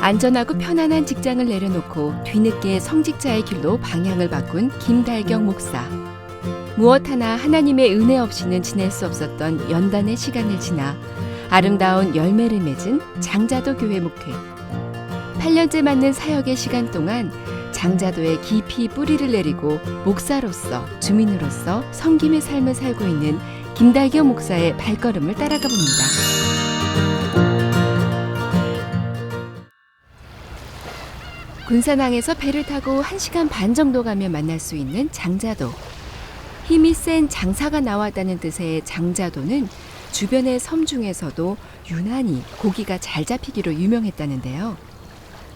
안전하고 편안한 직장을 내려놓고 뒤늦게 성직자의 길로 방향을 바꾼 김달경 목사. 무엇 하나 하나님의 은혜 없이는 지낼 수 없었던 연단의 시간을 지나 아름다운 열매를 맺은 장자도 교회 목회. 8년째 맞는 사역의 시간 동안 장자도에 깊이 뿌리를 내리고 목사로서, 주민으로서 섬김의 삶을 살고 있는 김달경 목사의 발걸음을 따라가 봅니다. 군산항에서 배를 타고 1시간 반 정도 가면 만날 수 있는 장자도. 힘이 센 장사가 나왔다는 뜻의 장자도는 주변의 섬 중에서도 유난히 고기가 잘 잡히기로 유명했다는데요.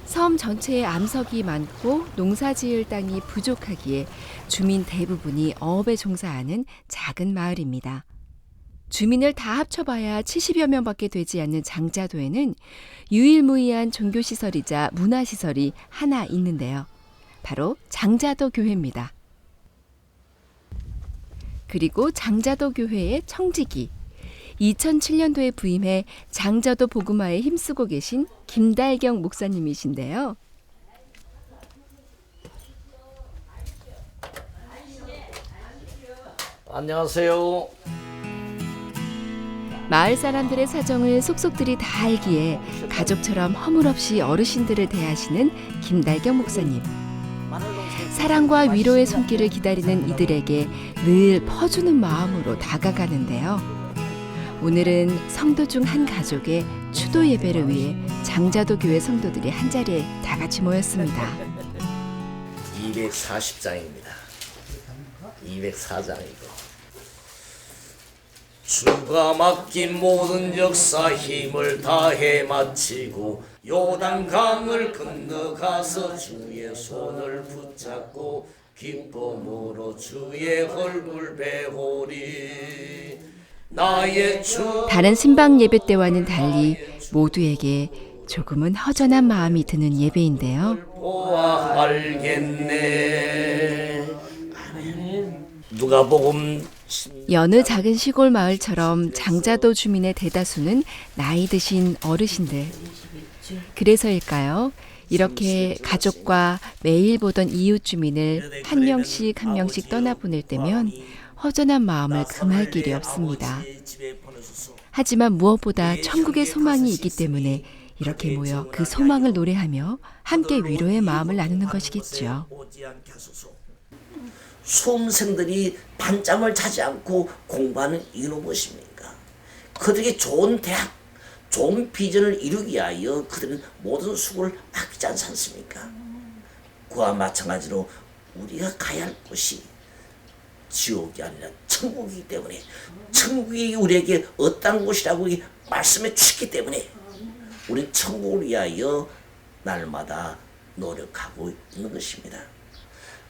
섬 전체에 암석이 많고 농사 지을 땅이 부족하기에 주민 대부분이 어업에 종사하는 작은 마을입니다. 주민을 다 합쳐봐야 70여 명밖에 되지 않는 장자도에는 유일무이한 종교시설이자 문화시설이 하나 있는데요. 바로 장자도 교회입니다. 그리고 장자도 교회의 청지기, 2007년도에 부임해 장자도 복음화에 힘쓰고 계신 김달경 목사님이신데요. 안녕하세요. 마을 사람들의 사정을 속속들이 다 알기에 가족처럼 허물없이 어르신들을 대하시는 김달경 목사님. 사랑과 위로의 손길을 기다리는 이들에게 늘 퍼주는 마음으로 다가가는데요. 오늘은 성도 중 한 가족의 추도 예배를 위해 장자도 교회 성도들이 한자리에 다 같이 모였습니다. 240장입니다. 204장이고 주가 맡긴 모든 역사 힘을 다해 마치고 요단강을 건너가서 주의 손을 붙잡고 기쁨으로 주의 얼굴 배우리. 나의 주. 다른 신방 예배 때와는 달리 모두에게 조금은 허전한 마음이 드는 예배인데요. 보아 알겠네. 누가복음 여느 작은 시골 마을처럼 장자도 주민의 대다수는 나이 드신 어르신들. 그래서일까요? 이렇게 가족과 매일 보던 이웃 주민을 한 명씩 떠나보낼 때면 허전한 마음을 금할 길이 없습니다. 하지만 무엇보다 천국의 소망이 있기 때문에 이렇게 모여 그 소망을 노래하며 함께 위로의 마음을 나누는 것이겠죠. 수험생들이 반잠을 자지 않고 공부하는 이유는 무엇입니까? 그들에게 좋은 대학, 좋은 비전을 이루기 위하여 그들은 모든 수고를 아끼지 않지 않습니까? 그와 마찬가지로 우리가 가야 할 곳이 지옥이 아니라 천국이기 때문에 천국이 우리에게 어떤 곳이라고 말씀해 주셨기 때문에 우리는 천국을 위하여 날마다 노력하고 있는 것입니다.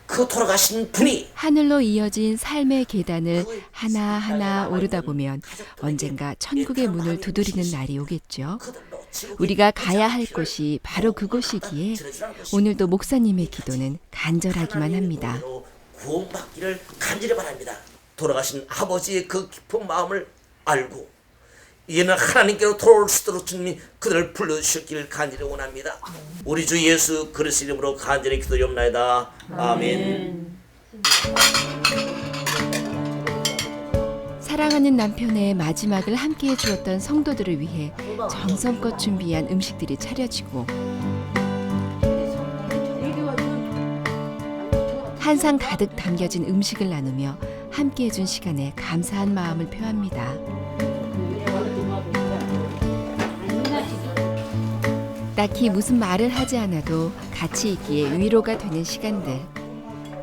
그 돌아가신 분이 하늘로 이어진 삶의 계단을 하나하나 오르다 보면 언젠가 천국의 문을 두드리는 날이 오겠죠. 우리가 가야 할 곳이 바로 그곳이기에 오늘도 목사님의 기도는 간절하기만 합니다. 구원받기를 간절히 바랍니다. 돌아가신 아버지의 그 깊은 마음을 알고 이제는 하나님께로 돌아올 수 있도록 주님이 그들을 불러주셨기를 간절히 원합니다. 우리 주 예수 그리스도 이름으로 간절히 기도드립니다. 아멘. 사랑하는 남편의 마지막을 함께해 주었던 성도들을 위해 정성껏 준비한 음식들이 차려지고 한상 가득 담겨진 음식을 나누며 함께해 준 시간에 감사한 마음을 표합니다. 딱히 무슨 말을 하지 않아도 같이 있기에 위로가 되는 시간들.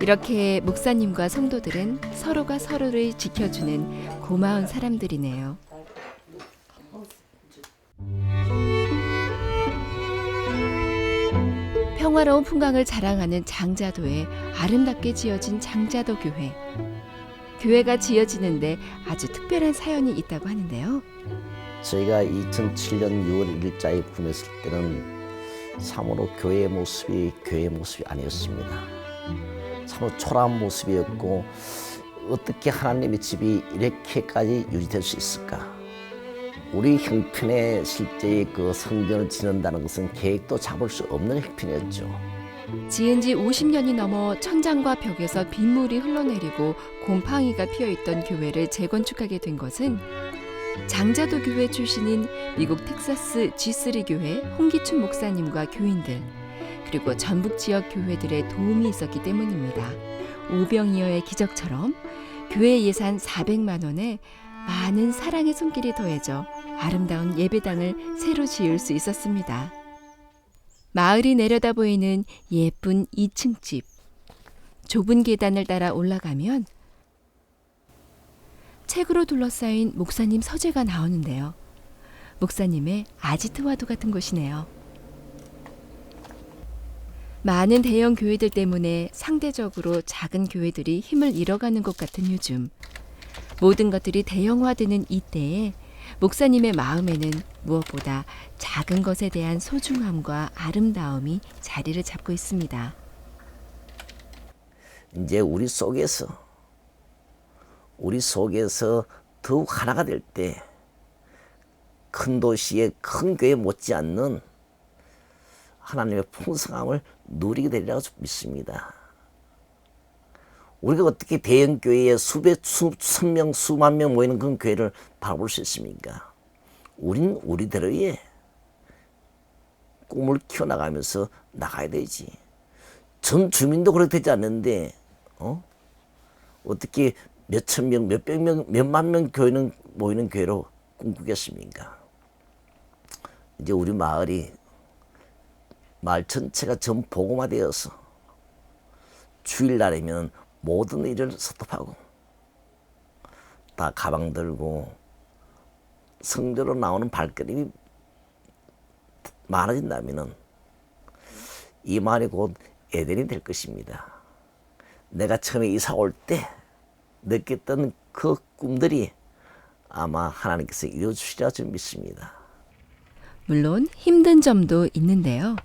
이렇게 목사님과 성도들은 서로가 서로를 지켜주는 고마운 사람들이네요. 평화로운 풍광을 자랑하는 장자도에 아름답게 지어진 장자도 교회. 교회가 지어지는데 아주 특별한 사연이 있다고 하는데요. 저희가 2007년 6월 1일자에 구매했을 때는 참으로 교회의 모습이 아니었습니다. 참으로 초라한 모습이었고 어떻게 하나님의 집이 이렇게까지 유지될 수 있을까? 우리 형편에 실제 그 성전을 짓는다는 것은 계획도 잡을 수 없는 형편이었죠. 지은 지 50년이 넘어 천장과 벽에서 빗물이 흘러내리고 곰팡이가 피어있던 교회를 재건축하게 된 것은 장자도 교회 출신인 미국 텍사스 G3 교회 홍기춘 목사님과 교인들, 그리고 전북 지역 교회들의 도움이 있었기 때문입니다. 오병이어의 기적처럼 교회 예산 400만 원에 많은 사랑의 손길이 더해져 아름다운 예배당을 새로 지을 수 있었습니다. 마을이 내려다 보이는 예쁜 2층 집. 좁은 계단을 따라 올라가면 책으로 둘러싸인 목사님 서재가 나오는데요. 목사님의 아지트와도 같은 곳이네요. 많은 대형 교회들 때문에 상대적으로 작은 교회들이 힘을 잃어가는 것 같은 요즘, 모든 것들이 대형화되는 이때에 목사님의 마음에는 무엇보다 작은 것에 대한 소중함과 아름다움이 자리를 잡고 있습니다. 이제 우리 속에서 더욱 하나가 될 때 큰 도시의 큰 교회 못지않는 하나님의 풍성함을 누리게 되리라고 믿습니다. 우리가 어떻게 대형 교회에 수천 명, 수만 명 모이는 그런 교회를 바라볼 수 있습니까? 우린 우리대로의 꿈을 키워나가면서 나가야 되지. 전 주민도 그렇게 되지 않는데 어떻게 몇천 명, 몇백 명, 몇만 명 교회는 모이는 교회로 꿈꾸겠습니까? 이제 우리 마을 전체가 전 복음화되어서 주일날이면 모든 일을 스톱하고 다 가방 들고 성전으로 나오는 발걸음이 많아진다면 이 마을이 곧 에덴이 될 것입니다. 내가 처음에 이사 올 때 느꼈던 그 꿈들이 아마 하나님께서 이루어주시리라 저는 믿습니다. 물론 힘든 점도 있는데요.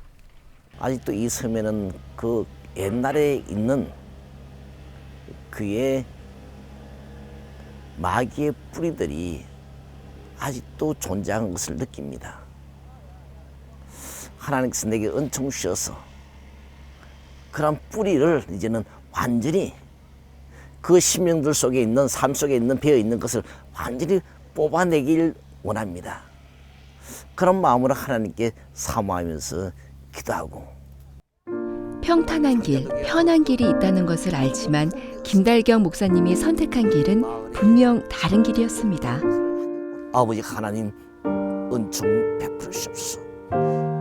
아직도 이 섬에는 그 옛날에 있는 그의 마귀의 뿌리들이 아직도 존재하는 것을 느낍니다. 하나님께서 내게 은총 주셔서 그런 뿌리를 이제는 완전히 그 심령들 속에 있는 삶 속에 있는 배어 있는 것을 완전히 뽑아내길 원합니다. 그런 마음으로 하나님께 사모하면서 기도하고 평탄한 길, 편한 길이 있다는 것을 알지만 김달경 목사님이 선택한 길은 분명 다른 길이었습니다. 아버지 하나님 은총 베푸시옵소서.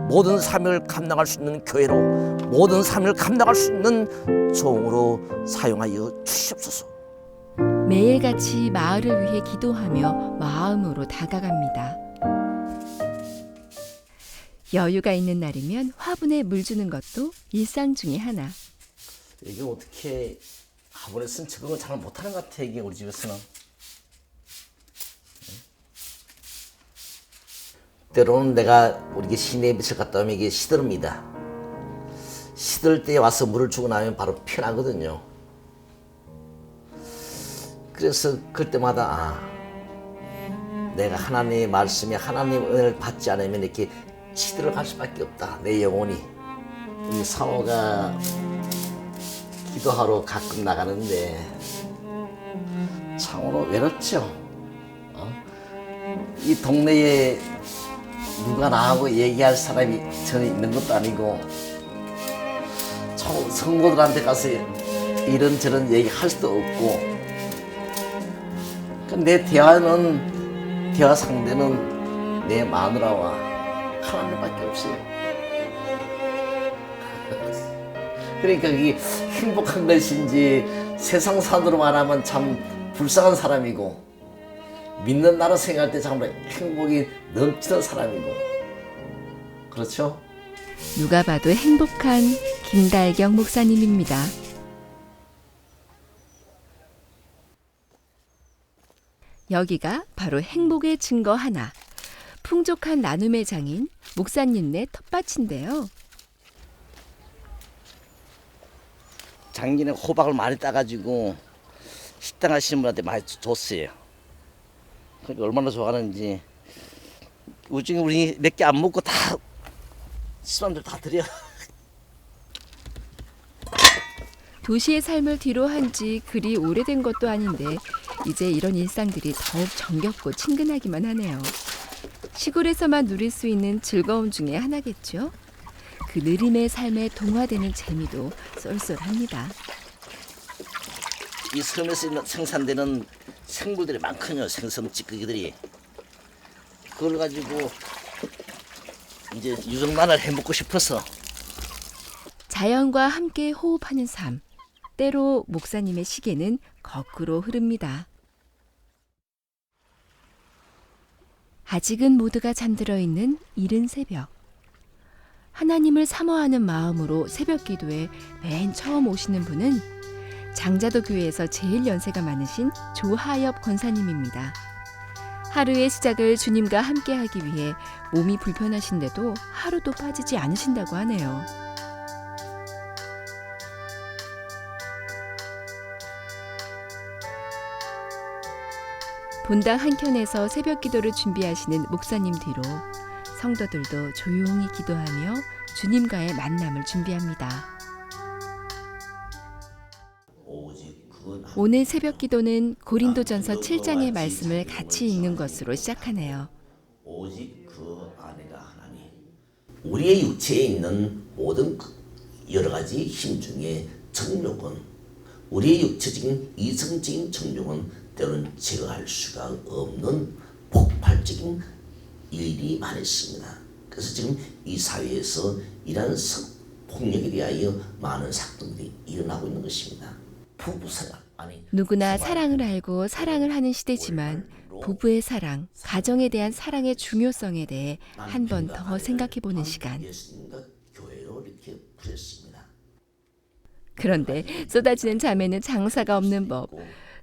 모든 사명을 감당할 수 있는 교회로, 모든 사명을 감당할 수 있는 종으로 사용하여 주시옵소서. 매일같이 마을을 위해 기도하며 마음으로 다가갑니다. 여유가 있는 날이면 화분에 물 주는 것도 일상 중의 하나. 이게 어떻게 화분에 쓴 적응을 잘 못하는 것 같아, 이게 우리 집에서는. 때로는 내가 우리 시내에 빛을 갔다 오면 이게 시들입니다. 시들 때 와서 물을 주고 나면 바로 편하거든요. 그래서 그때마다 내가 하나님의 말씀에 하나님의 은혜를 받지 않으면 이렇게 시들어 갈 수밖에 없다. 내 영혼이. 우리 사모가 기도하러 가끔 나가는데 참으로 외롭죠. 이 동네에 누가 나하고 얘기할 사람이 전혀 있는 것도 아니고 성도들한테 가서 이런저런 얘기할 수도 없고 내 대화 상대는 내 마누라와 하나님밖에 없어요. 그러니까 그게 행복한 것인지 세상 산으로 말하면 참 불쌍한 사람이고 믿는 나라 생각할 때 정말 행복이 넘치는 사람이고 그렇죠? 누가 봐도 행복한 김달경 목사님입니다. 여기가 바로 행복의 증거 하나. 풍족한 나눔의 장인 목사님네 텃밭인데요. 작년에 호박을 많이 따가지고 식당 하시는 분한테 많이 줬어요. 그러니까 얼마나 좋아하는지 우중에 우리 몇 개 안 먹고 다 사람들 다 드려. 도시의 삶을 뒤로 한 지 그리 오래된 것도 아닌데 이제 이런 일상들이 더욱 정겹고 친근하기만 하네요. 시골에서만 누릴 수 있는 즐거움 중에 하나겠죠. 그 느림의 삶에 동화되는 재미도 쏠쏠합니다. 이 섬에서 생산되는 생물들이 많거든요. 생선 찌꺼기들이. 그걸 가지고 이제 유정란을 해 먹고 싶어서. 자연과 함께 호흡하는 삶. 때로 목사님의 시계는 거꾸로 흐릅니다. 아직은 모두가 잠들어 있는 이른 새벽. 하나님을 사모하는 마음으로 새벽 기도에 맨 처음 오시는 분은 장자도 교회에서 제일 연세가 많으신 조하엽 권사님입니다. 하루의 시작을 주님과 함께 하기 위해 몸이 불편하신데도 하루도 빠지지 않으신다고 하네요. 본당 한켠에서 새벽 기도를 준비하시는 목사님 뒤로 성도들도 조용히 기도하며 주님과의 만남을 준비합니다. 오늘 새벽 기도는 고린도전서 7장의 말씀을 같이 읽는 것으로 시작하네요. 오직 그 안에가 하나님. 우리의 육체에 있는 모든 여러 가지 힘 중에 정욕은, 우리의 육체적인 이성적인 정욕은 때로는 제어할 수가 없는 폭발적인 일이 많았습니다. 그래서 지금 이 사회에서 이러한 폭력에 대하여 많은 사건들이 일어나고 있는 것입니다. 부부사랑, 아니 누구나 사랑을 알고 사랑을 하는 시대지만 부부의 사랑, 가정에 대한 사랑의 중요성에 대해 한 번 더 생각해보는 시간. 예수님과 교회로 이렇게 부렸습니다. 그런데 쏟아지는 잠에는 장사가 없는 법.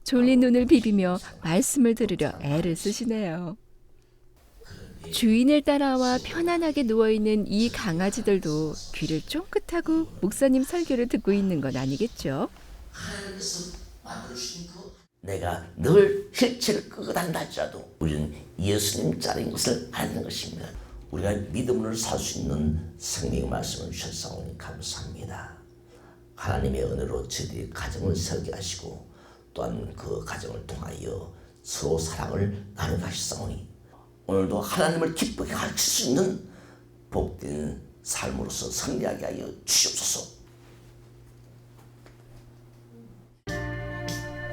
졸린 눈을 비비며 말씀을 들으려 애를 쓰시네요. 주인을 따라와 편안하게 누워있는 이 강아지들도 귀를 쫑긋하고 목사님 설교를 듣고 있는 건 아니겠죠? 하나님께서 만들어주신 내가 늘 휠체어를 끄고 다닌다 할지라도 우리는 예수님 자리인 것을 아는 것입니다. 우리가 믿음으로 살 수 있는 생명의 말씀을 주셨사오니 감사합니다. 하나님의 은혜로 저희들이 가정을 세우게 하시고 또한 그 가정을 통하여 서로 사랑을 나눠가시사오니 오늘도 하나님을 기쁘게 가르칠 수 있는 복된 삶으로서 승리하게 하여 주시옵소서.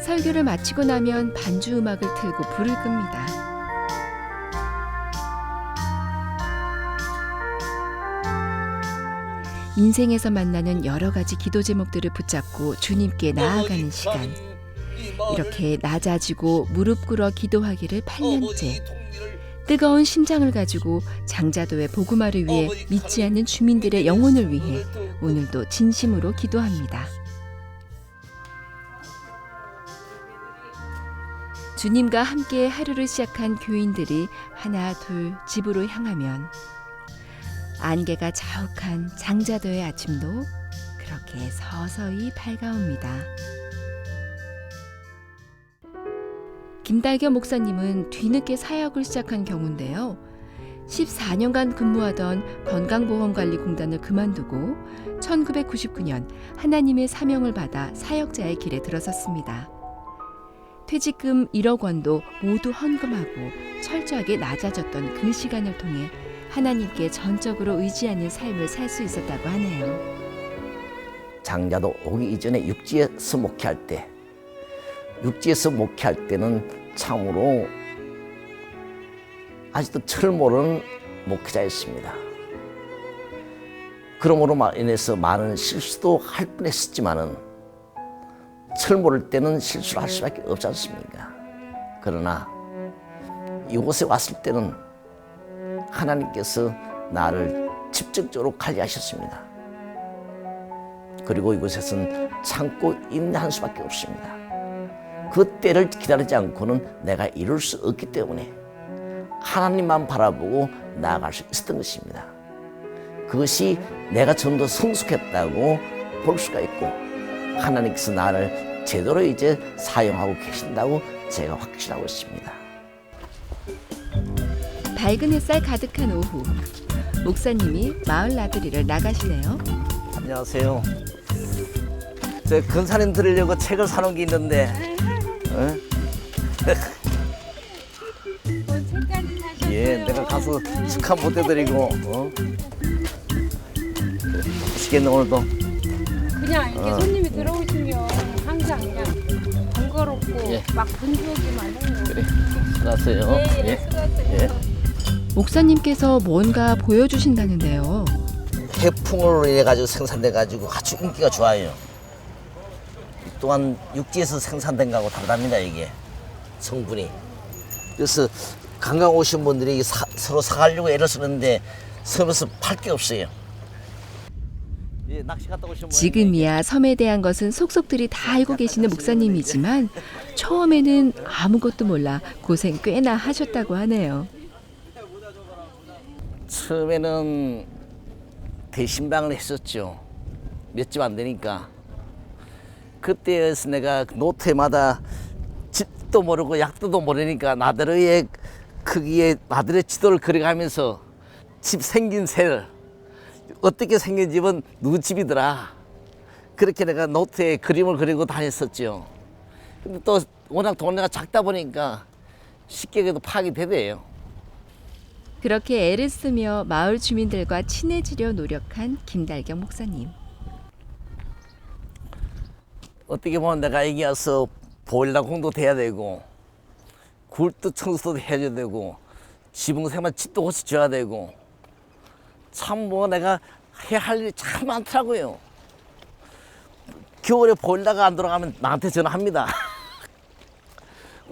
설교를 마치고 나면 반주 음악을 틀고 불을 끕니다. 인생에서 만나는 여러 가지 기도 제목들을 붙잡고 주님께 나아가는 시간. 이렇게 낮아지고 무릎 꿇어 기도하기를 8년째. 뜨거운 심장을 가지고 장자도의 복음화를 위해 믿지 않는 주민들의 영혼을 위해 오늘도 진심으로 기도합니다. 주님과 함께 하루를 시작한 교인들이 하나 둘 집으로 향하면 안개가 자욱한 장자도의 아침도 그렇게 서서히 밝아옵니다. 김달겨 목사님은 뒤늦게 사역을 시작한 경우인데요. 14년간 근무하던 건강보험관리공단을 그만두고 1999년 하나님의 사명을 받아 사역자의 길에 들어섰습니다. 퇴직금 1억 원도 모두 헌금하고 철저하게 낮아졌던 그 시간을 통해 하나님께 전적으로 의지하는 삶을 살 수 있었다고 하네요. 장자도 오기 이전에 육지에서 목회할 때는 참으로 아직도 철 모르는 목회자였습니다. 그러므로 인해서 많은 실수도 할 뻔했었지만은 철 모를 때는 실수를 할 수밖에 없지 않습니까? 그러나 이곳에 왔을 때는 하나님께서 나를 직접적으로 관리하셨습니다. 그리고 이곳에서는 참고 인내할 수밖에 없습니다. 그 때를 기다리지 않고는 내가 이룰 수 없기 때문에 하나님만 바라보고 나아갈 수 있었던 것입니다. 그것이 내가 좀 더 성숙했다고 볼 수가 있고 하나님께서 나를 제대로 이제 사용하고 계신다고 제가 확신하고 있습니다. 밝은 햇살 가득한 오후, 목사님이 마을 나들이를 나가시네요. 안녕하세요. 저 근사님 들으려고 책을 사놓은 게 있는데. 어? 책까지 사셨어요. 예, 내가 가서 축하 못 해드리고. 맛있겠네 오늘도. 그냥 이렇게 손님이 들어오시면 항상 그냥 번거롭고 예. 막 분주하기만 해요. 그래, 수고하세요. 예, 수고하세요. 예. 목사님께서 뭔가 보여주신다는데요. 해풍으로 인해 가지고 생산돼 가지고 아주 인기가 좋아요. 또한 육지에서 생산된 거하고 다르답니다 이게 성분이. 그래서 관광 오신 분들이 서로 사가려고 애를 쓰는데 섬에서 팔 게 없어요. 예, 낚시 갔다 오신 분 지금이야 섬에 대한 것은 속속들이 다 알고 계시는 목사님이지만 처음에는 아무것도 몰라 고생 꽤나 하셨다고 하네요. 처음에는 대신방을 했었죠. 몇 집 안 되니까. 그때에서 내가 노트에마다 집도 모르고 약도도 모르니까 나더러의 크기에 나더러 지도를 그려가면서 집 생긴 새를 어떻게 생긴 집은 누구 집이더라. 그렇게 내가 노트에 그림을 그리고 다녔었죠. 근데 또 워낙 동네가 작다 보니까 쉽게 그래도 파악이 되대요. 그렇게 애를 쓰며 마을 주민들과 친해지려 노력한 김달경 목사님. 어떻게 보면 내가 여기 와서 보일러 공도 돼야 되고 굴도 청소도 해줘야 되고 지붕생활 집도 고쳐 줘야 되고 참 뭐 내가 해야 할 일이 참 많더라고요. 겨울에 보일러가 안 돌아가면 나한테 전화합니다.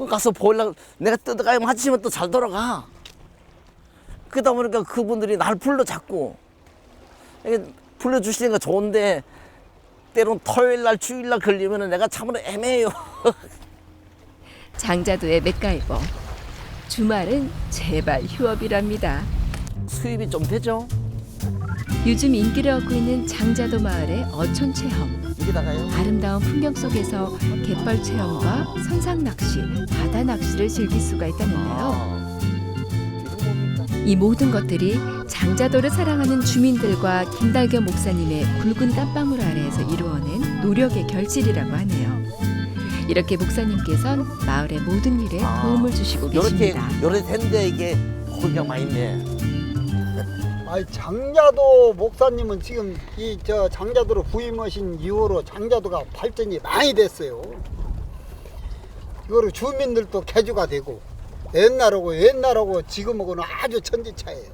가서 보일러 내가 뜯어가면 아침에 또 잘 돌아가. 그러다 보니까 그분들이 날 불러 자꾸 불러주시는 거 좋은데 때론 토요일 날 주일 날 걸리면 내가 참으로 애매해요. 장자도의 맥가이버. 주말은 제발 휴업이랍니다. 수입이 좀 되죠? 요즘 인기를 얻고 있는 장자도 마을의 어촌 체험. 여기다가요? 아름다운 풍경 속에서 갯벌 체험과 선상 낚시, 바다 낚시를 즐길 수가 있다는데요. 이거 뭡니까? 이 모든 것들이 장자도를 사랑하는 주민들과 김달경 목사님의 굵은 땀방울 아래에서 이루어낸 노력의 결실이라고 하네요. 이렇게 목사님께선 마을의 모든 일에 도움을 주시고 계십니다. 요렇게 된데 이게 고기가 많이 있네. 아니 장자도 목사님은 지금 이 저 장자도로 부임하신 이후로 장자도가 발전이 많이 됐어요. 이거로 주민들도 개주가 되고 옛날하고 지금하고는 아주 천지차예요.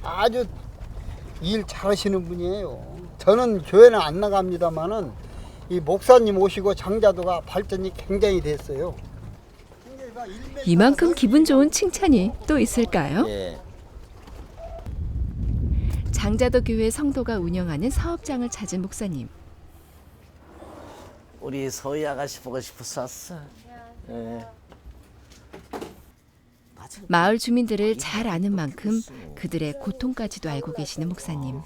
아주 일 잘하시는 분이에요. 저는 교회는 안 나갑니다만은 이 목사님 오시고 장자도가 발전이 굉장히 됐어요. 이만큼 기분 좋은 칭찬이 또 있을까요? 예. 장자도 교회 성도가 운영하는 사업장을 찾은 목사님. 우리 서희 아가씨 보고 싶어서 왔어. 예. 마을 주민들을 잘 아는 만큼 그들의 고통까지도 알고 계시는 목사님.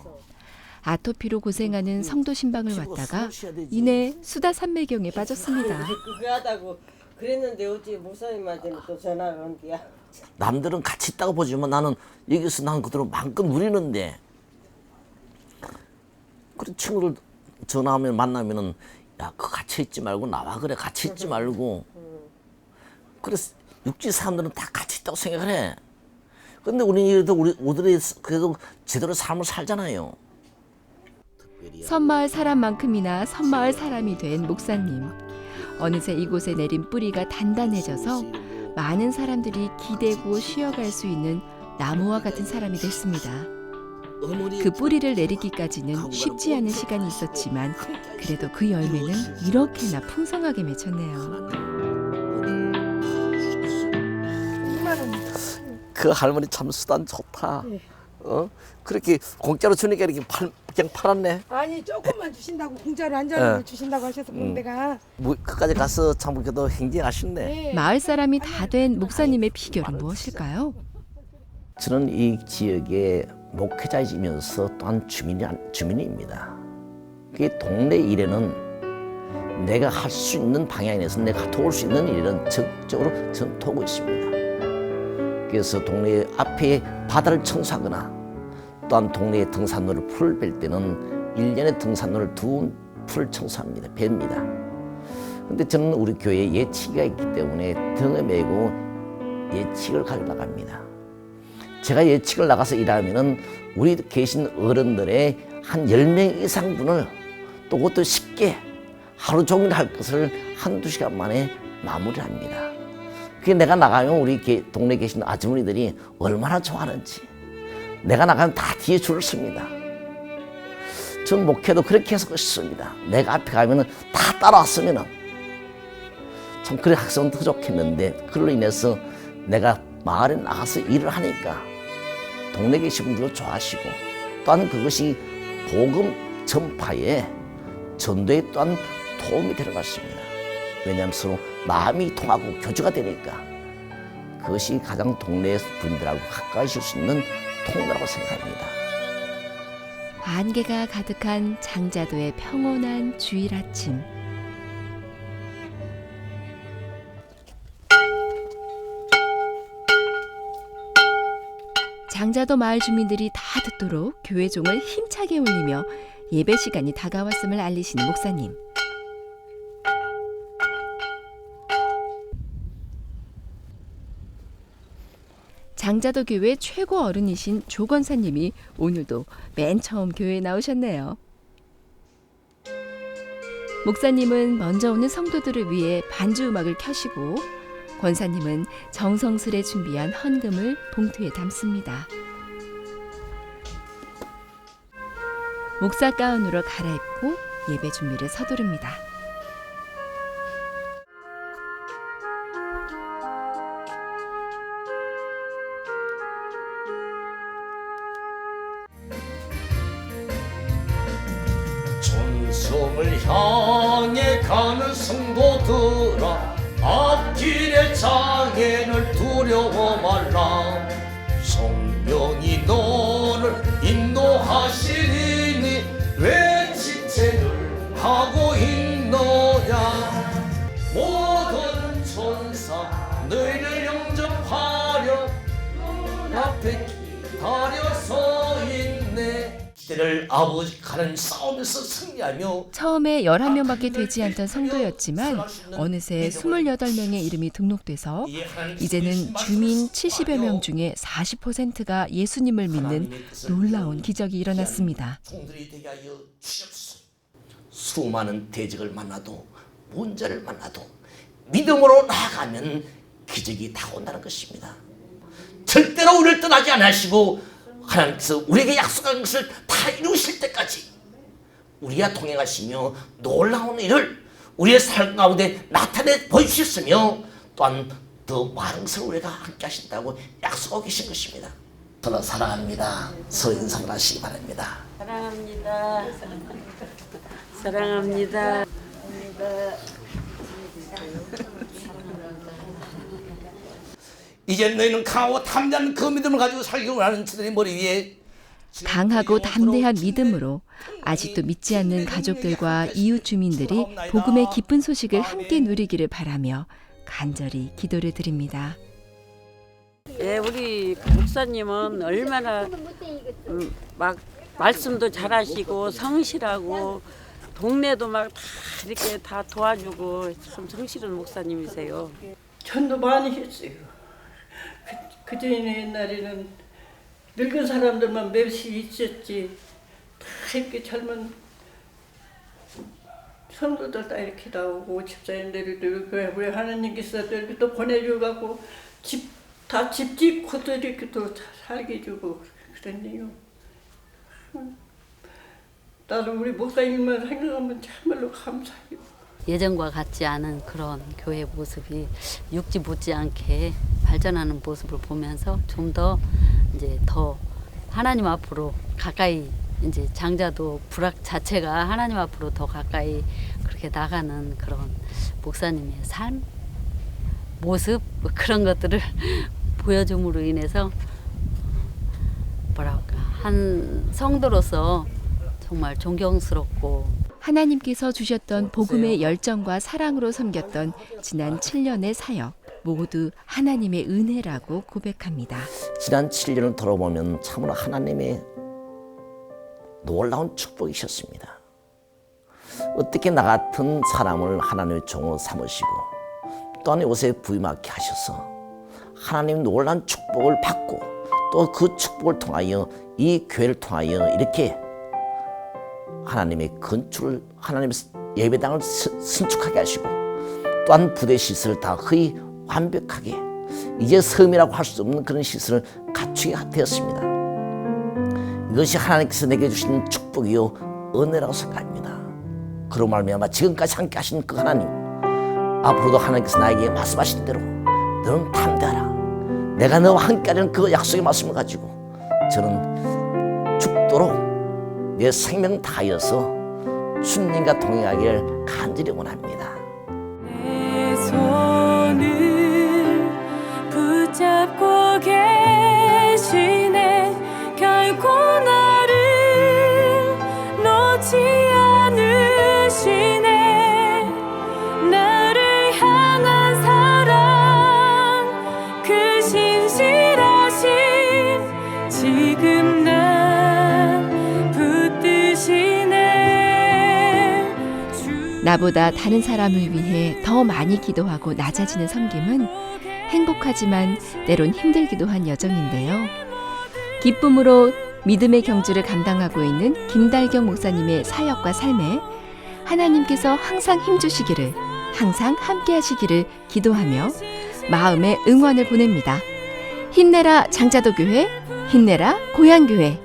아토피로 고생하는 성도 신방을 왔다가 이내 수다 산매경에 빠졌습니다. 그거 하다고 그랬는데 어찌 목사님한테는 또 전화를 온 게야. 남들은 같이 있다고 보지만 나는 여기서 난 그대로 마음껏 누리는데 그래 친구들 전화하면 만나면은 야 그 같이 있지 말고 나와 그래 같이 있지 말고 그래 육지 사람들은 다 같이 있다고 생각을 해. 근데 우리들이 그래도 제대로 삶을 살잖아요. 섬마을 사람만큼이나 섬마을 사람이 된 목사님. 어느새 이곳에 내린 뿌리가 단단해져서 많은 사람들이 기대고 쉬어갈 수 있는 나무와 같은 사람이 됐습니다. 그 뿌리를 내리기까지는 쉽지 않은 시간이 있었지만 그래도 그 열매는 이렇게나 풍성하게 맺혔네요. 그 할머니 참 수단 좋다. 그렇게 공짜로 주니까 이렇게 그냥 팔았네. 아니 조금만 주신다고 공짜로 한 잔을 주신다고 하셔서 그런 데가 뭐 그까지 가서 참 그래도 행진하셨네. 마을 사람이 다 된 목사님의 비결은 무엇일까요? 저는 이 지역의 목회자이면서 또한 주민입니다. 그 동네 일에는 내가 할 수 있는 방향에서 내가 도울 수 있는 일은 적극적으로 전 도우고 있습니다. 목사님께서 동네 앞에 바다를 청소하거나 또한 동네에 등산로를 풀을 뺄 때는 1년에 등산로를 2풀을 청소합니다. 뺍니다. 근데 저는 우리 교회에 예치기가 있기 때문에 등에 메고 예치기를 가지고 나갑니다. 제가 예치기를 나가서 일하면은 우리 계신 어른들의 한 10명 이상 분을 또 그것도 쉽게 하루 종일 할 것을 한두 시간 만에 마무리합니다. 그게 내가 나가면 우리 동네에 계신 아주머니들이 얼마나 좋아하는지. 내가 나가면 다 뒤에 줄을 섭니다. 전 목회도 그렇게 해서 싶습니다. 내가 앞에 가면은 다 따라왔으면은 참 그래 학생은 더 좋겠는데 그걸로 인해서 내가 마을에 나가서 일을 하니까 동네 계신 분들도 좋아하시고 또한 그것이 복음 전파에 전도에 또한 도움이 되는 것 같습니다. 왜냐하면 서로 마음이 통하고 교주가 되니까 그것이 가장 동네 분들하고 가까이 있을 수 있는 통로라고 생각합니다. 안개가 가득한 장자도의 평온한 주일 아침. 장자도 마을 주민들이 다 듣도록 교회 종을 힘차게 울리며 예배 시간이 다가왔음을 알리시는 목사님. 장자도 교회 최고 어른이신 조 권사님이 오늘도 맨 처음 교회에 나오셨네요. 목사님은 먼저 오는 성도들을 위해 반주 음악을 켜시고 권사님은 정성스레 준비한 헌금을 봉투에 담습니다. 목사 가운으로 갈아입고 예배 준비를 서두릅니다. 천성을 향해 가는 성도들아 앞길의 장애를 두려워 말라. 성령이 너를 인도하시리니 왜 지체를 하고 있노냐. 모든 천사 너희를 영접하려 앞에 기다려 서 있네. 기대를 아버지 가는 싸움에서 승리하며 처음에 11명밖에 되지 않던 성도였지만 어느새 28명의 이름이 등록돼서 이제는 주민 70여 명 중에 40%가 예수님을 믿는 놀라운 기적이 일어났습니다. 종들이 되게 하여 주옵소서. 수많은 대적을 만나도 문제를 만나도 믿음으로 나아가면 기적이 다 온다는 것입니다. 절대로 우리를 떠나지 않으시고 하나님께서 우리에게 약속한 것을 다 이루실 때까지 우리와 동행하시며 놀라운 일을 우리의 삶 가운데 나타내 보여주셨으며 또한 더 많은 것을 우리가 함께 하신다고 약속하고 계신 것입니다. 저는 사랑합니다. 서인상을 하시기 바랍니다. 사랑합니다. 사랑합니다. 이제 너희는 강하고 담대한 그 믿음을 가지고 살기를 원하는 저들의 머리 위에 강하고 담대한 믿음으로 아직도 믿지 않는 가족들과 이웃 주민들이 복음의 기쁜 소식을 함께 누리기를 바라며 간절히 기도를 드립니다. 예, 우리 목사님은 얼마나 막 말씀도 잘하시고 성실하고 동네도 막 다 이렇게 다 도와주고 참 성실한 목사님이세요. 전도 많이 했어요. 그전에 옛날에는 늙은 사람들만 몇씩 있었지. 다 이렇게 젊은 성도들 다 이렇게 나오고 집사님들도 우리 하나님께서 이렇게 또 보내주고 다 집 짓고 또 이렇게 또 살게 해주고 그랬네요. 나는 우리 목사님만 생각하면 참말로 감사해요. 예전과 같지 않은 그런 교회 모습이 육지 못지않게 발전하는 모습을 보면서 좀 더 이제 더 하나님 앞으로 가까이 이제 장자도 불악 자체가 하나님 앞으로 더 가까이 그렇게 나가는 그런 목사님의 삶, 모습 뭐 그런 것들을 보여줌으로 인해서 뭐랄까 한 성도로서 정말 존경스럽고 하나님께서 주셨던 복음의 열정과 사랑으로 섬겼던 지난 7년의 사역. 모두 하나님의 은혜라고 고백합니다. 지난 7년을 돌아보면 참으로 하나님의 놀라운 축복이셨습니다. 어떻게 나 같은 사람을 하나님의 종으로 삼으시고 또한 요새 부임하게 하셔서 하나님의 놀라운 축복을 받고 또 그 축복을 통하여 이 교회를 통하여 이렇게 하나님의 건축을 하나님의 예배당을 신축하게 하시고 또한 부대 시설을 다 거의 완벽하게 이제 섬이라고 할 수 없는 그런 시설을 갖추게 되었습니다. 이것이 하나님께서 내게 주신 축복이요 은혜라고 생각합니다. 그로 말미암아 지금까지 함께 하신 그 하나님, 앞으로도 하나님께서 나에게 말씀하신 대로 너는 담대하라, 내가 너와 함께하는 그 약속의 말씀을 가지고 저는 죽도록 내 생명 다하여서 주님과 동행하기를 간절히 원합니다. 내 손을 붙잡고 계시네. 결코 나를 놓지 않으시네. 나를 향한 사랑 그 신실하심 지금 난 붙드시네. 나보다 다른 사람을 위해 더 많이 기도하고 낮아지는 섬김은 행복하지만 때론 힘들기도 한 여정인데요. 기쁨으로 믿음의 경주를 감당하고 있는 김달경 목사님의 사역과 삶에 하나님께서 항상 힘주시기를, 항상 함께하시기를 기도하며 마음의 응원을 보냅니다. 힘내라 장자도 교회, 힘내라 고향교회.